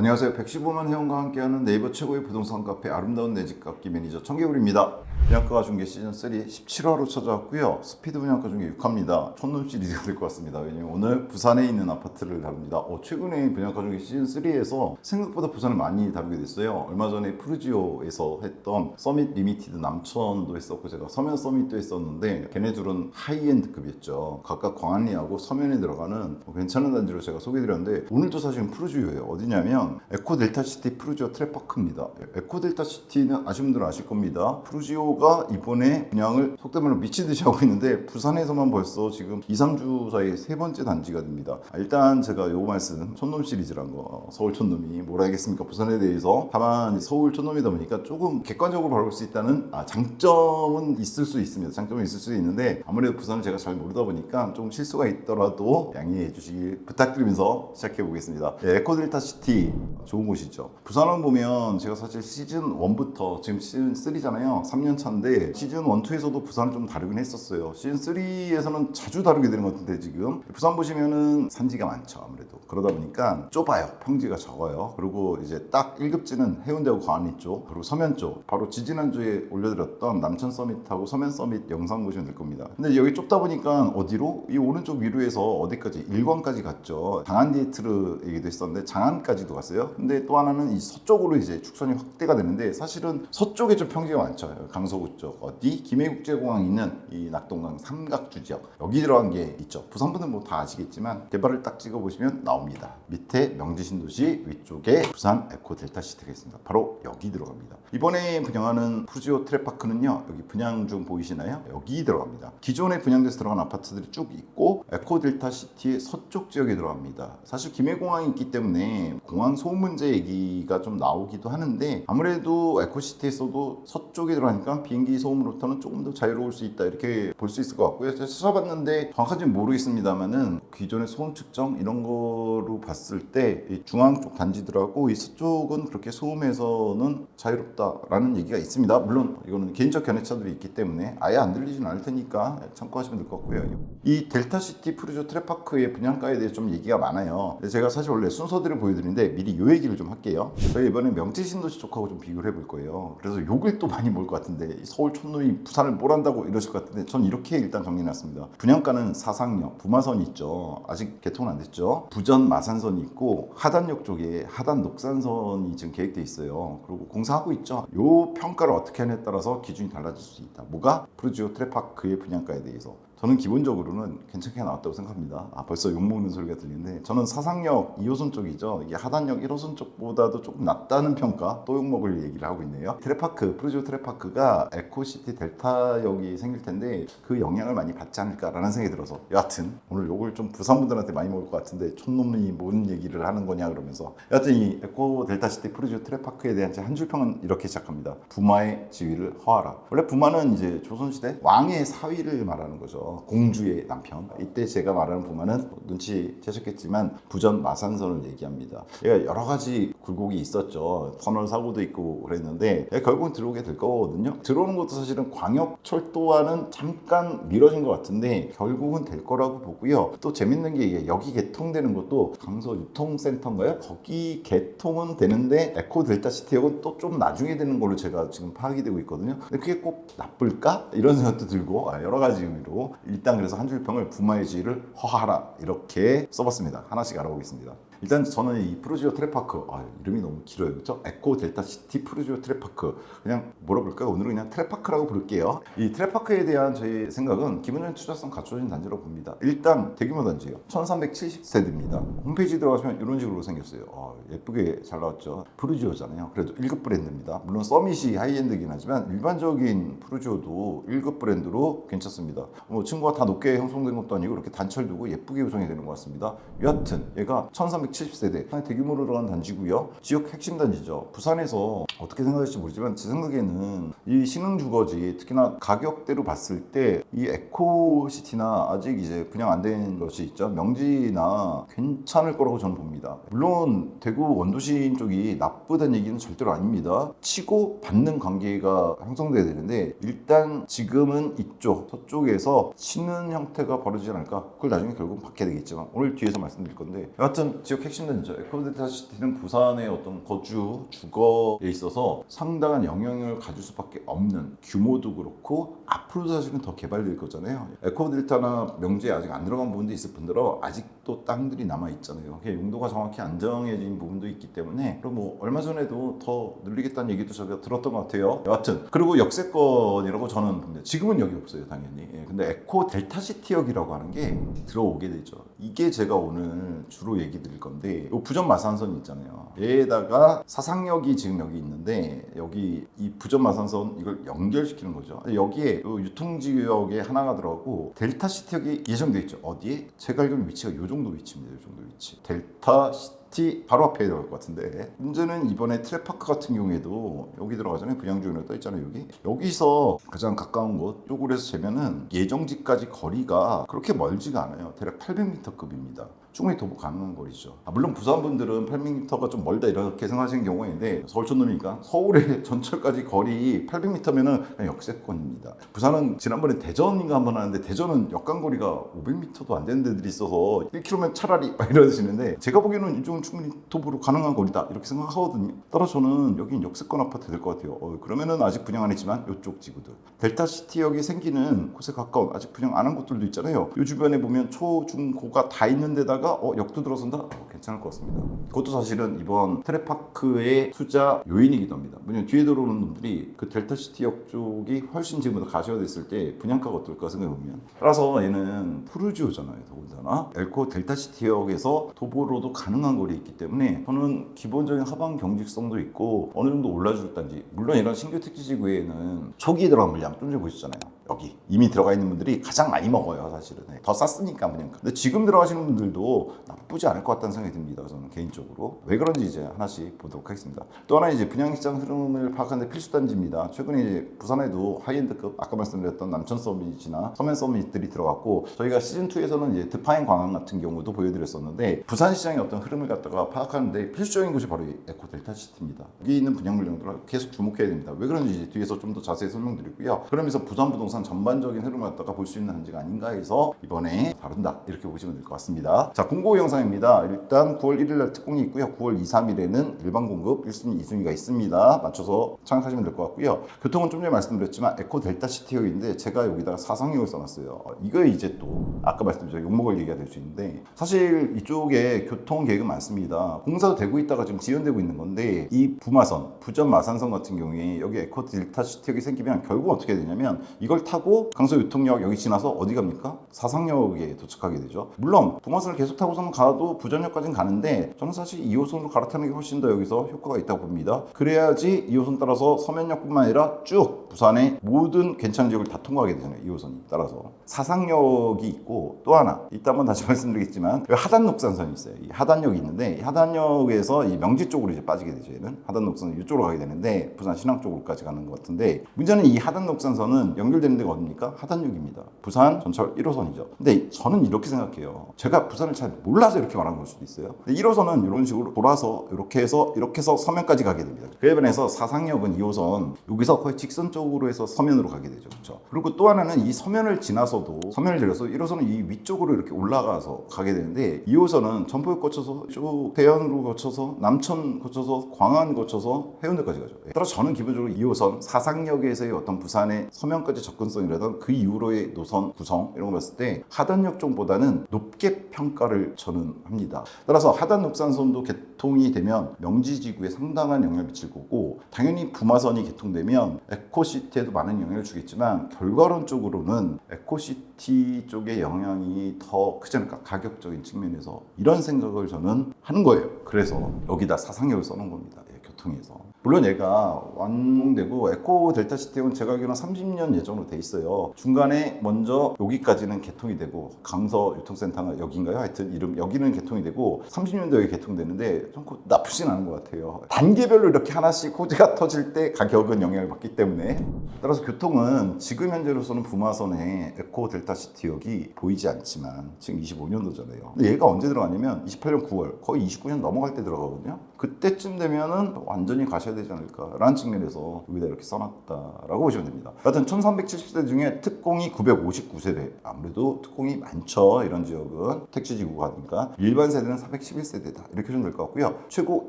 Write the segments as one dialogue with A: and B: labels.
A: 안녕하세요. 115만 회원과 함께하는 네이버 최고의 부동산 카페 아름다운 내 집 갚기 매니저 청개구리입니다. 분양가 중개 시즌 3 17화로 찾아왔고요. 스피드 분양가 중개 6화입니다. 촌놈 시리즈가 될 것 같습니다. 왜냐면 오늘 부산에 있는 아파트를 다룹니다. 최근에 분양가 중개 시즌 3에서 생각보다 부산을 많이 다루게 됐어요. 얼마 전에 푸르지오에서 했던 서밋 리미티드 남천도 했었고 제가 서면 서밋도 했었는데 걔네 둘은 하이엔드급이었죠. 각각 광안리하고 서면에 들어가는 괜찮은 단지로 제가 소개해드렸는데 오늘도 사실은 푸르지오예요. 어디냐면 에코 델타시티 푸르지오 트랩파크입니다. 에코 델타시티는 아시는 분들은 아실 겁니다. 푸르지오가 이번에 분양을 속된 말로 미친듯이 하고 있는데 부산에서만 벌써 지금 2, 3주 사이에 세 번째 단지가 됩니다. 일단 제가 요 말씀 촌놈 시리즈란 거 서울 촌놈이 뭘 알겠습니까 부산에 대해서. 다만 서울 촌놈이다 보니까 조금 객관적으로 바라볼 수 있다는 장점은 있을 수 있습니다. 장점은 있을 수 있는데 아무래도 부산을 제가 잘 모르다 보니까 좀 실수가 있더라도 양해해 주시길 부탁드리면서 시작해 보겠습니다. 에코 델타시티 좋은 곳이죠. 부산을 보면 제가 사실 시즌 1부터 지금 시즌 3잖아요. 3년 차인데 시즌 1, 2에서도 부산을 좀 다루긴 했었어요. 시즌 3에서는 자주 다루게 되는 것 같은데 지금 부산 보시면은 산지가 많죠. 아무래도 그러다 보니까 좁아요. 평지가 적어요. 그리고 이제 딱 1급지는 해운대하고 광안리 쪽, 그리고 서면 쪽, 바로 지지난주에 올려드렸던 남천 서밋하고 서면 서밋 영상 보시면 될 겁니다. 근데 여기 좁다 보니까 어디로? 이 오른쪽 위로에서 어디까지? 일광까지 갔죠. 장안디에트르 얘기도 했었는데 장안까지도 갔어요. 근데 또 하나는 이 서쪽으로 이제 축선이 확대가 되는데 사실은 서쪽에 좀 평지가 많죠. 강서구 쪽 어디? 김해국제공항 있는 이 낙동강 삼각주 지역 여기 들어간 게 있죠. 부산분들 뭐 다 아시겠지만 개발을 딱 찍어보시면 나옵니다. 밑에 명지신도시, 위쪽에 부산 에코 델타시티가 있습니다. 바로 여기 들어갑니다. 이번에 분양하는 푸르지오 트랩파크는요. 여기 분양 중 보이시나요? 여기 들어갑니다. 기존에 분양돼서 들어간 아파트들이 쭉 있고 에코 델타시티의 서쪽 지역에 들어갑니다. 사실 김해공항이 있기 때문에 공항 소음 문제 얘기가 좀 나오기도 하는데 아무래도 에코시티에서도 서쪽에 들어가니까 비행기 소음으로부터는 조금 더 자유로울 수 있다 이렇게 볼 수 있을 것 같고요. 제가 찾아봤는데 정확한지는 모르겠습니다만은 기존의 소음 측정 이런 거로 봤을 때 이 중앙 쪽 단지들하고 이 서쪽은 그렇게 소음에서는 자유롭다라는 얘기가 있습니다. 물론 이거는 개인적 견해차들이 있기 때문에 아예 안 들리지는 않을 테니까 참고하시면 될 것 같고요. 이 델타시티 푸르지오 트랩파크의 분양가에 대해 좀 얘기가 많아요. 제가 사실 원래 순서대로 보여드리는데 미리 요 얘기를 좀 할게요. 저희 이번에 명지신도시 쪽하고 좀 비교를 해볼 거예요. 그래서 욕을 또 많이 먹을 것 같은데 서울 촌놈이 부산을 뭘 한다고 이러실 것 같은데 전 이렇게 일단 정리해놨습니다. 분양가는 사상역, 부마선이 있죠. 아직 개통은 안 됐죠. 부전 마산선이 있고 하단역 쪽에 하단 녹산선이 지금 계획돼 있어요. 그리고 공사하고 있죠. 요 평가를 어떻게 하냐에 따라서 기준이 달라질 수 있다. 뭐가? 푸르지오 트랩파크의 분양가에 대해서. 저는 기본적으로는 괜찮게 나왔다고 생각합니다. 벌써 욕먹는 소리가 들리는데 저는 사상역 2호선 쪽이죠. 이게 하단역 1호선 쪽보다도 조금 낫다는 평가, 또 욕먹을 얘기를 하고 있네요. 트랩파크, 푸르지오 트랩파크가 에코시티 델타역이 생길 텐데 그 영향을 많이 받지 않을까라는 생각이 들어서 여하튼 오늘 욕을 좀 부산분들한테 많이 먹을 것 같은데 촌놈이 뭔 얘기를 하는 거냐 그러면서 여하튼 이 에코 델타시티 푸르지오 트랩파크에 대한 한 줄평은 이렇게 시작합니다. 부마의 지위를 허하라. 원래 부마는 이제 조선시대 왕의 사위를 말하는 거죠. 공주의 남편. 이때 제가 말하는 부마는 눈치채셨겠지만 부전 마산선을 얘기합니다. 얘가 여러 가지 굴곡이 있었죠. 터널 사고도 있고 그랬는데 결국은 들어오게 될 거거든요. 들어오는 것도 사실은 광역철도와는 잠깐 미뤄진 것 같은데 결국은 될 거라고 보고요. 또 재밌는 게 여기 개통되는 것도 강서 유통센터인가요? 거기 개통은 되는데 에코 델타시티역은 또 좀 나중에 되는 걸로 제가 지금 파악이 되고 있거든요. 근데 그게 꼭 나쁠까? 이런 생각도 들고 여러 가지 의미로 일단 그래서 한 줄평을 부마의 지위를 허하라 이렇게 써봤습니다. 하나씩 알아보겠습니다. 일단 저는 이 푸르지오 트랩파크 이름이 너무 길어요. 그렇죠? 에코 델타시티 푸르지오 트랩파크 그냥 뭐라 부를까요? 오늘은 그냥 트랩파크라고 부를게요. 이 트랩파크에 대한 저희 생각은 기본적인 투자성 갖춰진 단지라고 봅니다. 일단 대규모 단지예요. 1370세대입니다. 홈페이지 들어가시면 이런 식으로 생겼어요. 예쁘게 잘 나왔죠. 푸르지오잖아요. 그래도 1급 브랜드입니다. 물론 서밋이 하이엔드긴 하지만 일반적인 푸르지오도 1급 브랜드로 괜찮습니다. 층고가 다 높게 형성된 것도 아니고 이렇게 단철 두고 예쁘게 구성이 되는 것 같습니다. 여하튼 얘가 1370세대 대규모로 들어간 단지고요. 지역 핵심 단지죠. 부산에서 어떻게 생각할지 모르지만 제 생각에는 이 신흥주거지 특히나 가격대로 봤을 때 이 에코시티나 아직 이제 분양 안 된 것이 있죠. 명지나 괜찮을 거라고 저는 봅니다. 물론 대구 원도심 쪽이 나쁘다는 얘기는 절대로 아닙니다. 치고 받는 관계가 형성돼야 되는데 일단 지금은 이쪽 서쪽에서 치는 형태가 벌어지지 않을까. 그걸 나중에 결국은 받게 되겠지만 오늘 뒤에서 말씀드릴 건데 여하튼 지역 지역 핵심 단지죠. 에코델타시티는 부산의 어떤 거주, 주거에 있어서 상당한 영향력을 가질 수밖에 없는, 규모도 그렇고 앞으로도 사실은 더 개발될 거잖아요. 에코델타나 명지에 아직 안 들어간 부분도 있을 뿐더러 아직도 땅들이 남아 있잖아요. 용도가 정확히 안 정해진 부분도 있기 때문에, 그럼 뭐 얼마 전에도 더 늘리겠다는 얘기도 제가 들었던 것 같아요. 여하튼 그리고 역세권이라고 저는 봅니다. 지금은 여기 없어요, 당연히. 근데 에코델타시티역이라고 하는 게 들어오게 되죠. 이게 제가 오늘 주로 얘기 드릴 건데, 이 부전 마산선 있잖아요. 얘에다가 사상역이 지금 여기 있는데, 여기 이 부전 마산선 이걸 연결시키는 거죠. 여기에 유통지역에 하나가 들어가고 델타시티역이 예정돼 있죠. 어디에? 제가 알기로는 위치가 이 정도 위치입니다. 이 정도 위치. 델타시티 바로 앞에 들어갈 것 같은데, 문제는 이번에 트랙파크 같은 경우에도 여기 들어가잖아요. 분양중이라고 떠 있잖아요. 여기서 가장 가까운 곳 쪽으로 해서 재면은 예정지까지 거리가 그렇게 멀지가 않아요. 대략 800m급입니다. 충분히 도보 가능한 거리죠. 물론 부산 분들은 800m가 좀 멀다 이렇게 생각하시는 경우가 있는데, 서울 촌놈이니까 서울의 전철까지 거리 800m면은 그냥 역세권입니다. 부산은 지난번에 대전인가 한번 하는데, 대전은 역간거리가 500m도 안 되는 데들이 있어서 1km면 차라리 막 이러시는데, 제가 보기에는 이쪽은 충분히 도보로 가능한 거리다 이렇게 생각하거든요. 따라서 저는 여긴 역세권 아파트 될 것 같아요. 그러면은 아직 분양 안 했지만 이쪽 지구들, 델타시티역이 생기는 곳에 가까운, 아직 분양 안 한 곳들도 있잖아요. 이 주변에 보면 초, 중, 고가 다 있는 데다가 역도 들어선다? 괜찮을 것 같습니다. 그것도 사실은 이번 트랙파크의 투자 요인이기도 합니다. 왜냐면 뒤에 들어오는 놈들이 그 델타시티역 쪽이 훨씬 지금보다 가시화됐을 때 분양가가 어떨까 생각해보면, 따라서 얘는 푸르지오잖아요. 더군다나 엘코 델타시티역에서 도보로도 가능한 거리에 있기 때문에 저는 기본적인 하방 경직성도 있고 어느 정도 올라줄 단지, 물론 이런 신규 택지지구에는 초기에 들어간 물량 좀 전에 보셨잖아요. 여기 이미 들어가 있는 분들이 가장 많이 먹어요, 사실은. 더 쌌으니까 분양가. 근데 지금 들어가시는 분들도 나쁘지 않을 것 같다는 생각이 듭니다. 저는 개인적으로. 왜 그런지 이제 하나씩 보도록 하겠습니다. 또 하나 이제 분양시장 흐름을 파악하는 데 필수 단지입니다. 최근에 이제 부산에도 하이엔드급, 아까 말씀드렸던 남천 서밋이나 서면 서밋들이 들어갔고, 저희가 시즌2에서는 이제 드파인 광항 같은 경우도 보여드렸었는데, 부산 시장의 어떤 흐름을 갖다가 파악하는데 필수적인 곳이 바로 이 에코델타시티입니다. 여기 있는 분양 물량들을 계속 주목해야 됩니다. 왜 그런지 이제 뒤에서 좀 더 자세히 설명드리고요. 그러면서 부산 부동산 전반적인 흐름을 갖다가 볼 수 있는 단지가 아닌가 해서 이번에 다룬다, 이렇게 보시면 될 것 같습니다. 자, 공고 영상입니다. 일단 9월 1일 날 특공이 있고요. 9월 2, 3일에는 일반 공급 1순위, 2순위가 있습니다. 맞춰서 참여하시면 될 것 같고요. 교통은 좀 전에 말씀드렸지만 에코델타시티역인데, 제가 여기다가 사상역을 써놨어요. 이거에 이제 또 아까 말씀드렸죠, 욕먹을 얘기가 될 수 있는데, 사실 이쪽에 교통 계획은 많습니다. 공사도 되고 있다가 지금 지연되고 있는 건데, 이 부마선, 부전 마산선 같은 경우에 여기 에코델타시티역이 생기면 결국 어떻게 되냐면, 이걸 타고 강서유통역 여기 지나서 어디 갑니까? 사상역에 도착하게 되죠. 물론 부마선을 계속 타고서는 가도 부전역까지는 가는데, 저는 사실 2호선으로 갈아타는 게 훨씬 더 여기서 효과가 있다고 봅니다. 그래야지 2호선 따라서 서면역뿐만 아니라 쭉 부산의 모든 괜찮은 지역을 다 통과하게 되잖아요, 2호선이. 따라서 사상역이 있고, 또 하나 이따 한번 다시 말씀드리겠지만 하단녹산선이 있어요. 이 하단역이 있는데, 이 하단역에서 이 명지 쪽으로 이제 빠지게 되죠. 얘는 하단녹산선 이쪽으로 가게 되는데, 부산 신항 쪽으로까지 가는 것 같은데, 문제는 이 하단녹산선은 연결되는 데가 어딥니까? 하단역입니다. 부산 전철 1호선이죠. 근데 저는 이렇게 생각해요. 제가 부산을 잘 몰라서 이렇게 말한 걸 수도 있어요. 1호선은 이런 식으로 돌아서 이렇게 해서 서면까지 가게 됩니다. 그에 반해서 사상역은 2호선 여기서 거의 직선적으로 해서 서면으로 가게 되죠. 그렇죠? 그리고 또 하나는 이 서면을 지나서도, 서면을 내려서 1호선은 이 위쪽으로 이렇게 올라가서 가게 되는데, 2호선은 전포역 거쳐서 쭉 대연으로 거쳐서 남천 거쳐서 광안 거쳐서 해운대까지 가죠. 따라서 저는 기본적으로 2호선 사상역에서의 어떤 부산의 서면까지 접근성이라든 그 이후로의 노선 구성 이런 거 봤을 때 하단역 쪽보다는 높게 평가를 저는 합니다. 따라서 하단 녹산선도 개통이 되면 명지지구에 상당한 영향을 미칠 거고, 당연히 부마선이 개통되면 에코시티에도 많은 영향을 주겠지만, 결과론적으로는 에코시티 쪽의 영향이 더 크지 않을까, 가격적인 측면에서. 이런 생각을 저는 하는 거예요. 그래서 여기다 사상역을 써놓은 겁니다. 교통에서. 물론 얘가 완공되고 에코델타시티역은 제가 알기로는 30년 예정으로 돼 있어요. 중간에 먼저 여기까지는 개통이 되고, 강서 유통센터가 여기인가요? 하여튼 이름, 여기는 개통이 되고 30년도에 개통되는데 좀 나쁘진 않은 것 같아요. 단계별로 이렇게 하나씩 호재가 터질 때 가격은 영향을 받기 때문에. 따라서 교통은 지금 현재로서는 부마선에 에코델타시티역이 보이지 않지만, 지금 25년도잖아요. 근데 얘가 언제 들어가냐면 28년 9월, 거의 29년 넘어갈 때 들어가거든요. 그때쯤 되면은 완전히 가셔야 가셔야 되지 않을까라는 측면에서 여기다 이렇게 써놨다라고 보시면 됩니다. 하여튼 1370세대 중에 특공이 959세대, 아무래도 특공이 많죠. 이런 지역은 택지지구가 하니까. 일반 세대는 411세대다 이렇게 보시면 될 것 같고요. 최고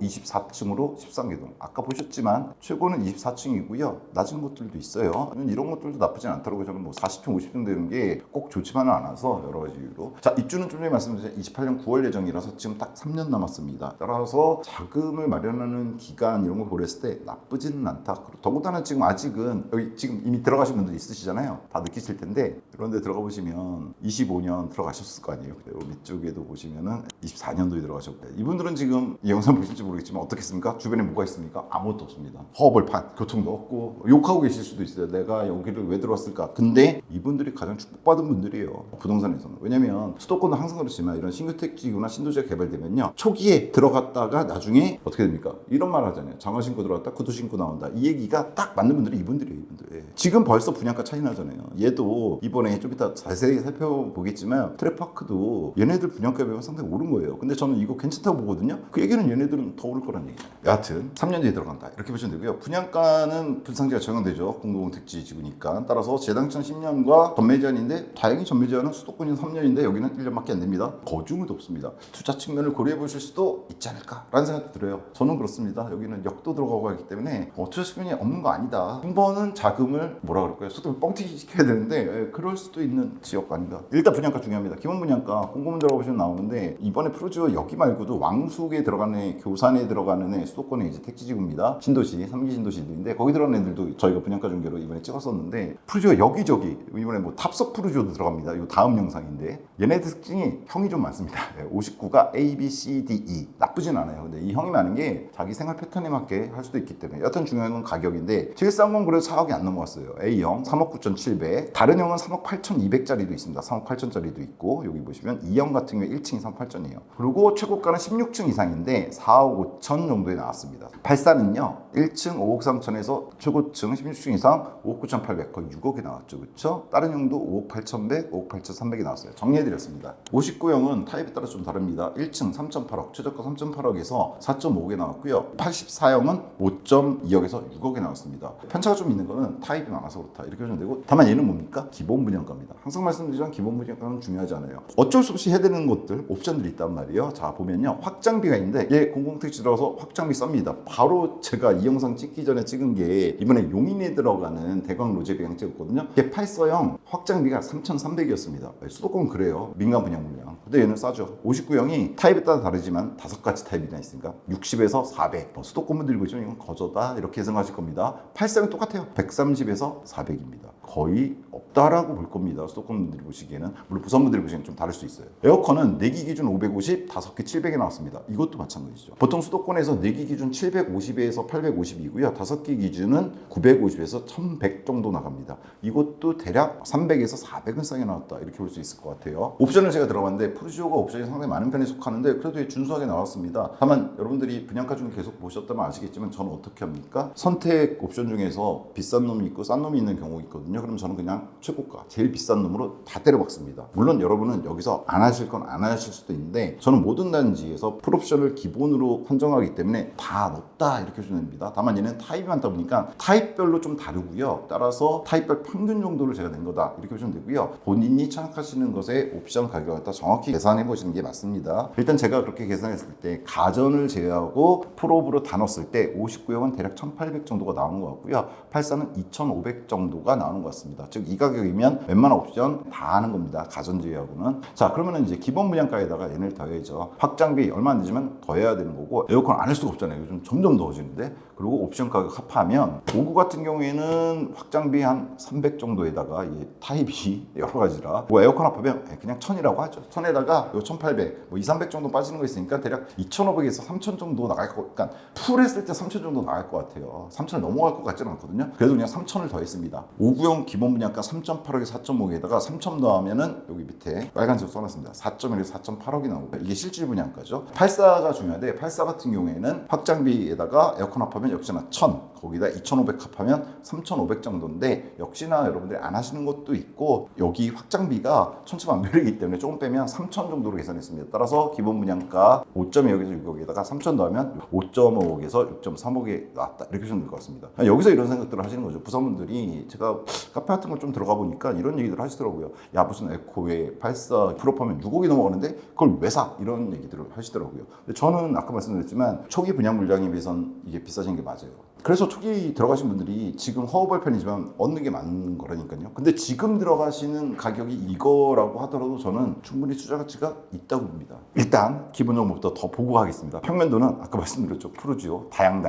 A: 24층으로 13개동, 아까 보셨지만 최고는 24층이고요. 낮은 곳들도 있어요. 이런 것들도 나쁘진 않더라고요. 저는 뭐 40층 50층 되는 게 꼭 좋지만은 않아서 여러 가지 이유로. 자, 입주는 좀 전에 말씀드린 28년 9월 예정이라서 지금 딱 3년 남았습니다. 따라서 자금을 마련하는 기간 이런 거 고려했을 때 나쁘지는 않다. 더군다나 지금 아직은 여기 지금 이미 들어가신 분들 있으시잖아요. 다 느끼실 텐데 이런 데 들어가 보시면 25년 들어가셨을 거 아니에요. 그대로 밑쪽에도 보시면은 24년도에 들어가셨고, 이분들은 지금 이 영상 보실지 모르겠지만 어떻겠습니까? 주변에 뭐가 있습니까? 아무것도 없습니다. 허벌판, 교통도 없고, 욕하고 계실 수도 있어요. 내가 여기를 왜 들어왔을까? 근데 이분들이 가장 축복받은 분들이에요. 부동산에서는. 왜냐면 수도권도 항상 그렇지만 이런 신규택지구나 신도시가 개발되면요, 초기에 들어갔다가 나중에 어떻게 됩니까? 이런 말 하잖아요. 장화 신고 들어갔다 구두 신고 나온다. 이 얘기가 딱 맞는 분들이 이분들이에요. 이분들. 예. 지금 벌써 분양가 차이 나잖아요. 얘도 이번에 좀 이따 자세히 살펴보겠지만 트랩파크도 얘네들 분양가 비하면 상당히 오른 거예요. 근데 저는 이거 괜찮다고 보거든요. 그 얘기는 얘네들은 더 오를 거란 얘기잖아요. 여하튼 3년 뒤에 들어간다 이렇게 보시면 되고요. 분양가는 분상제가 적용되죠. 공공택지 지구니까. 따라서 재당첨 10년과 전매 제한인데, 다행히 전매 제한은 수도권이 3년인데 여기는 1년밖에 안 됩니다. 거중도 없습니다. 투자 측면을 고려해 보실 수도 있지 않을까라는 생각도 들어요. 저는 그렇습니다. 여기는 역도 들어가고 하기 때문에 투자 측면이 없는 거 아니다. 한 번은 자금을 뭐라 그럴까요? 수도권 뻥튀기 시켜야 되는데 그럴 수도 있는 지역 아닌가. 일단 분양가 중요합니다. 기본 분양가 공고문 들어가보시면 나오는데, 이번에 프로지오 여기 말고도 왕숙에 들어가는 애, 교산에 들어가는 애, 수도권에 이제 택지지구입니다. 신도시, 3기 신도시들인데 거기 들어가는 애들도 저희가 분양가 중계로 이번에 찍었었는데, 프로지오 여기저기 이번에 뭐 탑석 프로지오도 들어갑니다. 이거 다음 영상인데, 얘네들 특징이 형이 좀 많습니다. 59가 A, B, C, D, E 나쁘진 않아요. 근데 이 형이 많은 게 자기 생활 패턴에 맞게 할 수도 있기 때문에. 여튼 중요한 건 가격인데, 730 그래도 4억이 안 넘어갔어요. A형 3억 9,700, 다른 형은 3억 8,200짜리도 있습니다. 3억 8천짜리도 있고, 여기 보시면 2형 같은 경우에 1층이 3억 8천이에요. 그리고 최고가는 16층 이상인데 4억 5천 정도에 나왔습니다. 84는요 1층 5억 3천에서 최고층 16층 이상 5억 9,800, 거의 6억이 나왔죠. 그렇죠? 다른 형도 5억 8,100, 5억 8,300이 나왔어요. 정리해드렸습니다. 59형은 타입에 따라 좀 다릅니다. 1층 3.8억, 최저가 3.8억에서 4.5억에 나왔고요. 84형은 5.2억에서 6억에 나왔습니다. 편차가 좀 있는 거는 타입이 많아서 그렇다 이렇게 보시면 되고, 다만 얘는 뭡니까? 기본 분양가입니다. 항상 말씀드리지만 기본 분양가는 중요하지 않아요. 어쩔 수 없이 해야 되는 것들, 옵션들이 있단 말이에요. 자, 보면요, 확장비가 있는데 얘 공공택지 들어가서 확장비 쌉니다. 바로 제가 이 영상 찍기 전에 찍은 게 이번에 용인에 들어가는 대광 로제 배경 찍었거든요. 이게 84형 확장비가 3,300이었습니다. 수도권 그래요. 민간 분양 물량. 근데 얘는 싸죠. 59형이 타입에 따라 다르지만 5가지 타입이나 있으니까 60에서 400. 수도권 분들이 보시면 이건 거저다 이렇게 생각하실 겁니다. 84형 똑같아요. 130에서 400입니다. 거의 없다라고 볼 겁니다. 수도권 분들이 보시기에는. 물론 부산 분들이 보시기에는 좀 다를 수 있어요. 에어컨은 4기 기준 550, 5개 700에 나왔습니다. 이것도 마찬가지죠. 보통 수도권에서 4기 기준 750에서 850이고요. 5개 기준은 950에서 1100 정도 나갑니다. 이것도 대략 300에서 400은 싸게 나왔다 이렇게 볼 수 있을 것 같아요. 옵션을 제가 들어봤는데 프루지오가 옵션이 상당히 많은 편에 속하는데 그래도 준수하게 나왔습니다. 다만 여러분들이 분양가 중에 계속 보셨다면 아시겠지만 저는 어떻게 합니까? 선택 옵션 중에서 비싼 놈이 있고 싼 놈이 있는 경우 있거든요. 그럼 저는 그냥 최고가 제일 비싼 놈으로 다 때려박습니다. 물론 여러분은 여기서 안 하실 건 안 하실 수도 있는데, 저는 모든 단지에서 풀옵션을 기본으로 선정하기 때문에 다 넣었다 이렇게 해주면 됩니다. 다만 얘는 타입이 많다 보니까 타입별로 좀 다르고요. 따라서 타입별 평균 정도를 제가 낸 거다 이렇게 보시면 되고요. 본인이 생각하시는 것의 옵션 가격을 갖다 정확히 계산해 보시는 게 맞습니다. 일단 제가 그렇게 계산했을 때 가전을 제외하고 풀옵으로 다 넣었을 때 59형은 대략 1,800 정도가 나오는 것 같고요. 84는 2,500 정도가 나오는 것 같습니다. 즉 이 가격이면 웬만한 옵션 다 하는 겁니다. 가전 제외하고는. 자, 그러면 이제 기본 분양가에다가 얘네를 더해야죠. 확장비 얼마 안 되지만 더해야 되는 거고, 에어컨 안 할 수가 없잖아요. 요즘 점점 더워지는데. 그리고 옵션 가격 합하면 59 같은 경우에는 확장비 한 300 정도에다가 이 타입이 여러 가지라 뭐 에어컨 합하면 그냥 1000이라고 하죠. 1000에다가 요 1800, 뭐 2, 300 정도 빠지는 거 있으니까 대략 2500에서 3000 정도 나갈 것, 그러니까 풀 했을 때 3000 정도 나갈 것 같아요. 3000을 넘어갈 것 같지는 않거든요. 그래도 그냥 3000을 더했습니다. 59형 오구용 기본 분양가 3.8억에 4.5억에다가 3천 더하면은 여기 밑에 빨간색 써놨습니다. 4.1에서 4.8억이 나오고 이게 실질 분양가죠. 84가 중요한데 84 같은 경우에는 확장비에다가 에어컨 합하면 역시나 1,000 거기다 2,500 합하면 3,500 정도인데 역시나 여러분들이 안 하시는 것도 있고 여기 확장비가 천차만별이기 때문에 조금 빼면 3,000 정도로 계산했습니다. 따라서 기본 분양가 5.2억에서 6억에다가 3,000 더하면 5.5억에서 6.3억에 나왔다 이렇게 보시면 될 것 같습니다. 여기서 이런 생각들을 하시는 거죠. 부사분들이 제가 카페 같은 걸 좀 들어가 보니까 이런 얘기들 하시더라고요. 야 무슨 에코에 84 풀업하면 6억이 넘어가는데 그걸 왜 사? 이런 얘기들을 하시더라고요. 근데 저는 아까 말씀드렸지만 초기 분양 물량에 비해선 이게 비싸진 게 맞아요. 그래서 초기 들어가신 분들이 지금 허브할 편이지만 얻는 게 많은 거라니까요. 근데 지금 들어가시는 가격이 이거라고 하더라도 저는 충분히 투자 가치가 있다고 봅니다. 일단 기본 정보부터 더 보고 가겠습니다. 평면도는 아까 말씀드렸죠. 푸르지오 다양.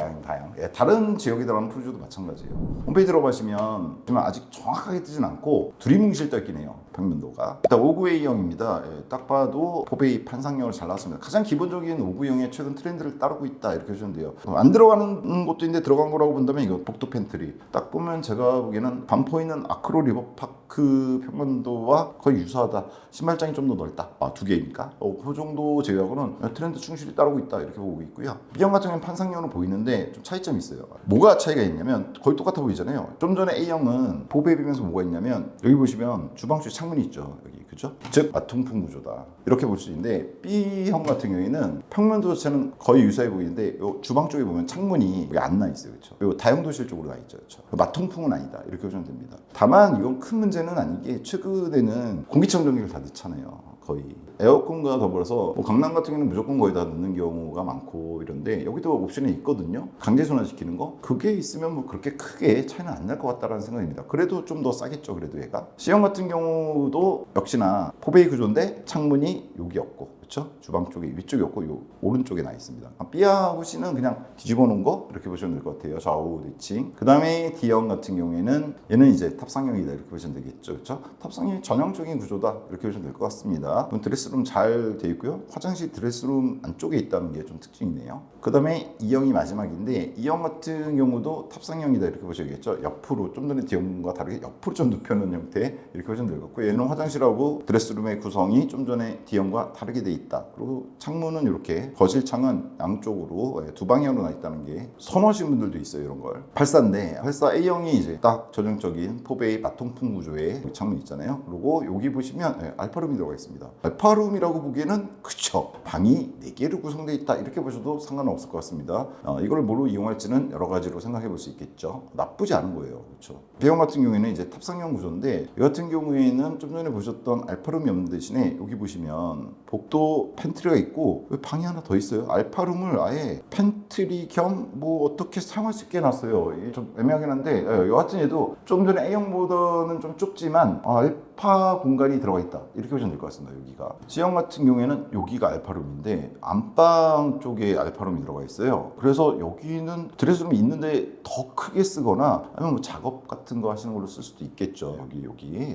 A: 예, 다른 지역에 들어가는 푸르지오도 마찬가지예요. 홈페이지 들어가시면 아직 정확하게 뜨진 않고 두리뭉실 떠있긴 해요. 평면도가 일단 5구A형입니다. 예, 딱 봐도 포베이 판상형을 잘 나왔습니다. 가장 기본적인 5구형의 최근 트렌드를 따르고 있다 이렇게 보시면 돼요. 안 들어가는 것도 있는데 들어간 거라고 본다면 이거 복도 팬트리 딱 보면 제가 보기에는 반포 있는 아크로 리버파크 평면도와 거의 유사하다. 신발장이 좀 더 넓다. 두 개니까 그 정도 제외하고는 트렌드 충실히 따르고 있다 이렇게 보고 있고요. B형 같은 경우는 판상형으로 보이는데 좀 차이점이 있어요. 뭐가 차이가 있냐면 거의 똑같아 보이잖아요. 좀 전에 A형은 포베이 비면서 뭐가 있냐면 여기 보시면 주방쪽 창문이 있죠. 여기 그죠? 즉 마통풍 구조다 이렇게 볼 수 있는데 B형 같은 경우에는 평면도 자체는 거의 유사해 보이는데 요 주방 쪽에 보면 창문이 여기 안 나 있어요. 그렇죠? 요 다용도실 쪽으로 나 있죠. 그렇죠? 마통풍은 아니다 이렇게 보시면 됩니다. 다만 이건 큰 문제는 아닌 게 최근에는 공기청정기를 다 넣잖아요. 거의 에어컨과 더불어서 강남 같은 경우는 무조건 거의 다 넣는 경우가 많고 이런데 여기도 옵션이 있거든요. 강제 순환시키는 거 그게 있으면 뭐 그렇게 크게 차이는 안 날 것 같다라는 생각입니다. 그래도 좀 더 싸겠죠. 그래도 얘가 C형 같은 경우도 역시나 포베이 구조인데 창문이 여기 없고 그렇죠? 주방 쪽에 위쪽이 없고 요 오른쪽에 나 있습니다. B하고 C는 그냥 뒤집어 놓은 거 이렇게 보시면 될 것 같아요. 좌우 대칭. 그 다음에 D형 같은 경우에는 얘는 이제 탑상형이다 이렇게 보시면 되겠죠. 그렇죠? 탑상형이 전형적인 구조다 이렇게 보시면 될 것 같습니다. 드레스룸 잘 돼 있고요. 화장실 드레스룸 안쪽에 있다는 게 좀 특징이네요. 그 다음에 E형이 마지막인데 E형 같은 경우도 탑상형이다 이렇게 보셔야겠죠. 옆으로 좀 전에 D형과 다르게 옆으로 좀 눕혀놓은 형태 이렇게 보시면 될 것 같고 얘는 화장실하고 드레스룸의 구성이 좀 전에 D형과 다르게 돼 있다. 그리고 창문은 이렇게 거실 창은 양쪽으로 두 방향으로 나 있다는 게 선호하시는 분들도 있어요. 이런 걸 84인데 84 A형이 이제 딱 전형적인 포베이 마통풍 구조의 창문 있잖아요. 그리고 여기 보시면 알파룸이 들어가 있습니다. 알파룸이라고 보기에는 그쵸 방이 4개로 구성되어 있다 이렇게 보셔도 상관은 없을 것 같습니다. 이걸 뭐로 이용할지는 여러 가지로 생각해 볼 수 있겠죠. 나쁘지 않은 거예요. 그렇죠. B형 같은 경우에는 이제 탑상형 구조인데 이 같은 경우에는 좀 전에 보셨던 알파룸이 없는 대신에 여기 보시면 복도 팬트리가 있고 방이 하나 더 있어요. 알파룸을 아예 팬트리 겸 뭐 어떻게 사용할 수 있게 해놨어요. 이게 좀 애매하긴 한데 여하튼 얘도 좀 전에 A형보다는 좀 좁지만 알파 공간이 들어가 있다 이렇게 보시면 될 것 같습니다. 여기가 C형 같은 경우에는 여기가 알파룸인데 안방 쪽에 알파룸이 들어가 있어요. 그래서 여기는 드레스룸이 있는데 더 크게 쓰거나 아니면 뭐 작업 같은 거 하시는 걸로 쓸 수도 있겠죠. 여기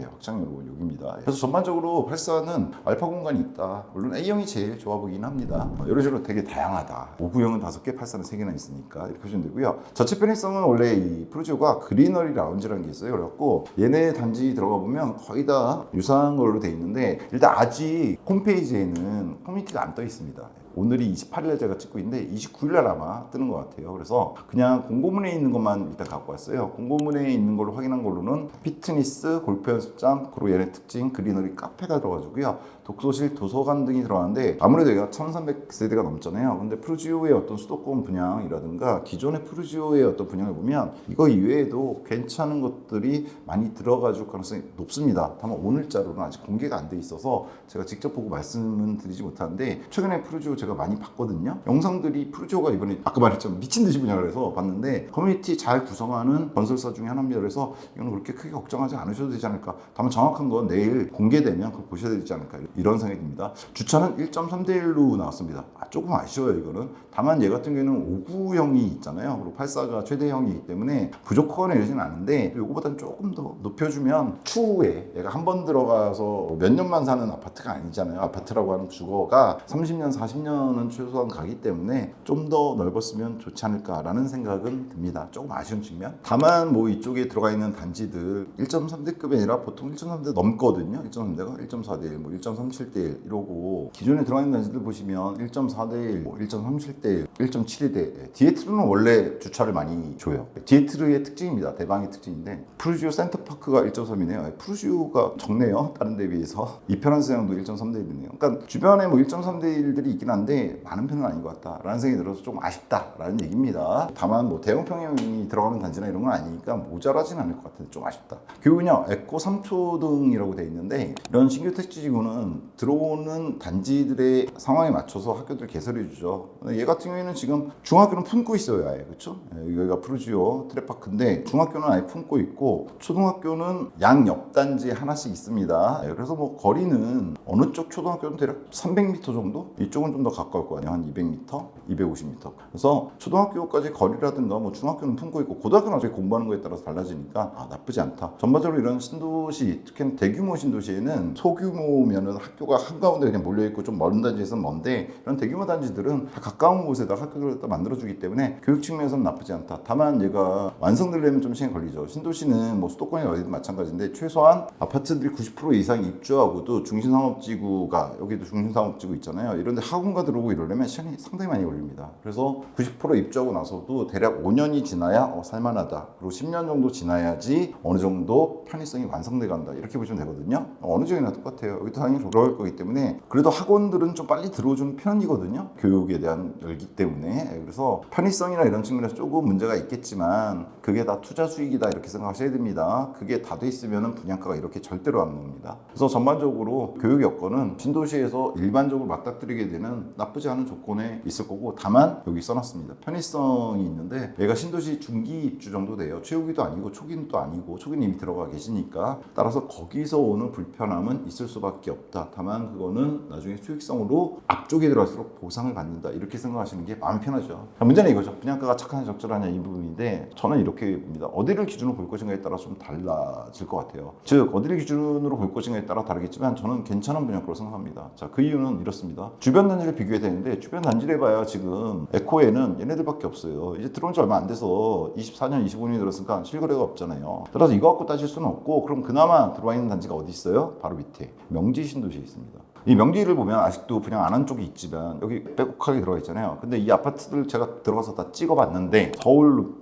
A: 확장형으로 여기입니다. 그래서 전반적으로 84는 알파 공간이 있다. 물론 A형이 제일 좋아 보이긴 합니다. 이런 식으로 되게 다양하다. 5구형은 5개, 84는 3개나 있으니까 이렇게 보시면 되고요. 자체 편의성은 원래 이 프루지오가 그리너리 라운지라는 게 있어요. 그래갖고 얘네 단지 들어가 보면 거의 다 유사한 걸로 돼 있는데 일단 아직 홈페이지에는 커뮤니티가 안 떠 있습니다. 오늘이 28일에 제가 찍고 있는데 29일날 아마 뜨는 것 같아요. 그래서 그냥 공고문에 있는 것만 일단 갖고 왔어요. 공고문에 있는 걸로 확인한 걸로는 피트니스, 골프 연습장, 그리고 얘네 특징, 그리너리 카페가 들어가지고요. 독서실, 도서관 등이 들어가는데 아무래도 얘가 1300세대가 넘잖아요. 근데 프루지오의 어떤 수도권 분양이라든가 기존의 프루지오의 어떤 분양을 보면 이거 이외에도 괜찮은 것들이 많이 들어가 줄 가능성이 높습니다. 다만 오늘자로는 아직 공개가 안 돼 있어서 제가 직접 보고 말씀은 드리지 못하는데 최근에 프루지오 제가 많이 봤거든요. 영상들이 프루지오가 이번에 아까 말했지만 미친 듯이 분양을 해서 봤는데 커뮤니티 잘 구성하는 건설사 중에 하나입니다. 그래서 이거는 그렇게 크게 걱정하지 않으셔도 되지 않을까. 다만 정확한 건 내일 공개되면 그걸 보셔야 되지 않을까 이런 생각이 듭니다. 주차는 1.3대 1로 나왔습니다. 조금 아쉬워요 이거는. 다만 얘 같은 경우에는 59형이 있잖아요. 그리고 84가 최대형이기 때문에 부족하거나 이러진 않은데 이거보다는 조금 더 높여주면 추후에 얘가 한 번 들어가서 몇 년만 사는 아파트가 아니잖아요. 아파트라고 하는 주거가 30년 40년은 최소한 가기 때문에 좀 더 넓었으면 좋지 않을까라는 생각은 듭니다. 조금 아쉬운 측면. 다만 뭐 이쪽에 들어가 있는 단지들 1.3대급이 아니라 보통 1.3대 넘거든요. 1.3대가 1.4대 1, 뭐 1.37대 1 이러고 기존에 들어가 있는 단지들 보시면 1.4대 1, 뭐 1.37대 1, 1.72대 1. 디에트르는 원래 주차를 많이 줘요. 디에트르의 특징입니다. 대방의 특징인데 프루지오 센터파크가 1.3이네요. 프루지오가 적네요. 다른 데 비해서. 이편한세형도 1.3대 1이네요. 그러니까 주변에 뭐 1.3대 1들이 있긴 한데 많은 편은 아닌 것 같다라는 생각이 들어서 조금 아쉽다라는 얘기입니다. 다만 뭐 대형 평형이 들어가는 단지나 이런 건 아니니까 모자라진 않을 것 같은데 좀 아쉽다. 교육은요 에코 3초등이라고 돼 있는데 이런 신규 택지지구는 들어오는 단지들의 상황에 맞춰서 학교들 개설해 주죠. 얘 같은 경우에는 지금 중학교는 품고 있어요. 아예 그렇죠? 여기가 프루지오 트레파크인데 중학교는 아예 품고 있고 초등학교는 양 옆 단지에 하나씩 있습니다. 그래서 뭐 거리는 어느 쪽 초등학교는 대략 300m 정도? 이쪽은 좀 더 가까울 거 아니에요. 한 200m, 250m. 그래서 초등학교까지 거리라든가 뭐 중학교는 품고 있고 고등학교는 어차피 공부하는 거에 따라서 달라지니까 나쁘지 않다. 전반적으로 이런 신도시, 특히 대규모 신도시에는 소규모면은 학교가 한가운데 그냥 몰려있고 좀 먼 단지에서는 먼데 이런 대규모 단지들은 다 가까운 곳에다 학교를 만들어주기 때문에 교육 측면에서는 나쁘지 않다. 다만 얘가 완성되려면 좀 시간이 걸리죠. 신도시는 뭐 수도권이 어디든 마찬가지인데 최소한 아파트들이 90% 이상 입주하고도 중심상업지구가 여기도 중심상업지구 있잖아요. 이런데 학원가 들어오고 이러려면 시간이 상당히 많이 걸립니다. 그래서 90% 입주하고 나서도 대략 5년이 지나야 살만하다. 그리고 10년 정도 지나야지 어느 정도 편의성이 완성돼 간다. 이렇게 보시면 되거든요. 어느 지역이나 똑같아요. 여기도 당연히 돌아올 거기 때문에 그래도 학원들은 좀 빨리 들어오는 편이거든요. 교육에 대한 열기 때문에. 그래서 편의성이나 이런 측면에서 조금 문제가 있겠지만 그게 다 투자 수익이다 이렇게 생각하셔야 됩니다. 그게 다 돼 있으면 분양가가 이렇게 절대로 안 옵니다. 그래서 전반적으로 교육 여건은 신도시에서 일반적으로 맞닥뜨리게 되는 나쁘지 않은 조건에 있을 거고 다만 여기 써놨습니다. 편의성이 있는데 얘가 신도시 중기 입주 정도 돼요. 최후기도 아니고 초기는 또 아니고 초기는 이미 들어가 계시니까 따라서 거기서 오는 불편함은 있을 수밖에 없다. 다만 그거는 나중에 수익성으로 앞쪽에 들어갈수록 보상을 받는다. 이렇게 생각하시는 게 마음이 편하죠. 문제는 이거죠. 분양가가 착하냐 적절하냐 이 부분인데 저는 이렇게 봅니다. 어디를 기준으로 볼 것인가에 따라 좀 달라질 것 같아요. 즉 어디를 기준으로 볼 것인가에 따라 다르겠지만 저는 괜찮은 분양가로 생각합니다. 자, 그 이유는 이렇습니다. 주변 단지를 비교해야 되는데 주변 단지를 해봐야 지금 에코에는 얘네들밖에 없어요. 이제 들어온 지 얼마 안 돼서 24년, 25년이 들었으니까 실거래가 없잖아요. 따라서 이거 갖고 따질 수는 없고 그럼 그나마 들어와 있는 단지가 어디 있어요? 바로 밑에 명지 신도시에 있습니다. 이 명지를 보면 아직도 분양 안 한 쪽이 있지만 여기 빼곡하게 들어가 있잖아요. 근데 이 아파트들 제가 들어가서 다 찍어봤는데